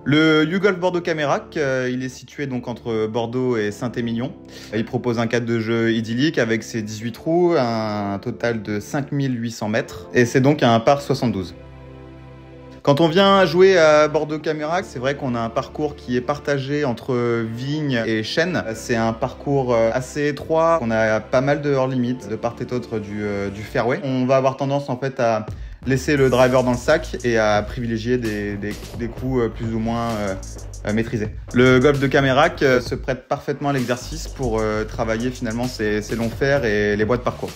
Le YouGolf Bordeaux Camerac, il est situé donc entre Bordeaux et Saint-Émilion. Il propose un cadre de jeu idyllique avec ses 18 trous, un total de 5800 mètres, et c'est donc un par 72. Quand on vient jouer à Bordeaux Camerac, c'est vrai qu'on a un parcours qui est partagé entre vignes et chênes. C'est un parcours assez étroit, on a pas mal de hors-limits de part et d'autre du fairway. On va avoir tendance en fait à laisser le driver dans le sac et à privilégier des coups plus ou moins maîtrisés. Le golf de Camerac se prête parfaitement à l'exercice pour travailler finalement ses longs fers et les bois de parcours.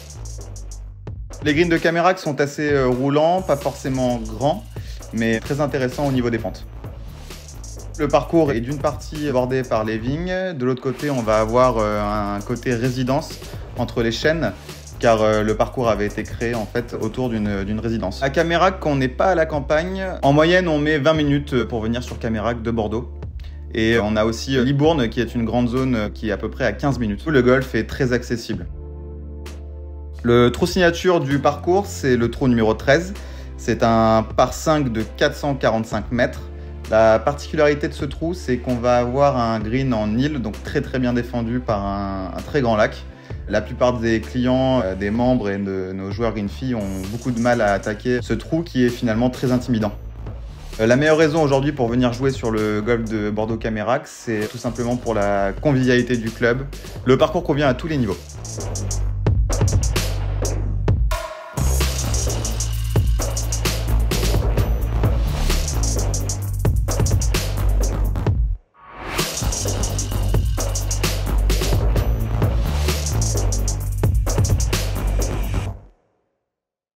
Les greens de Camerac sont assez roulants, pas forcément grands, mais très intéressants au niveau des pentes. Le parcours est d'une partie bordé par les vignes, de l'autre côté on va avoir un côté résidence entre les chênes, car le parcours avait été créé en fait autour d'une résidence. À Camerac, on n'est pas à la campagne. En moyenne, on met 20 minutes pour venir sur Camerac de Bordeaux. Et on a aussi Libourne, qui est une grande zone qui est à peu près à 15 minutes. Le golf est très accessible. Le trou signature du parcours, c'est le trou numéro 13. C'est un par 5 de 445 mètres. La particularité de ce trou, c'est qu'on va avoir un green en île, donc très bien défendu par un très grand lac. La plupart des clients, des membres et de nos joueurs green-fee ont beaucoup de mal à attaquer ce trou qui est finalement très intimidant. La meilleure raison aujourd'hui pour venir jouer sur le golf de Bordeaux Camerac, c'est tout simplement pour la convivialité du club. Le parcours convient à tous les niveaux.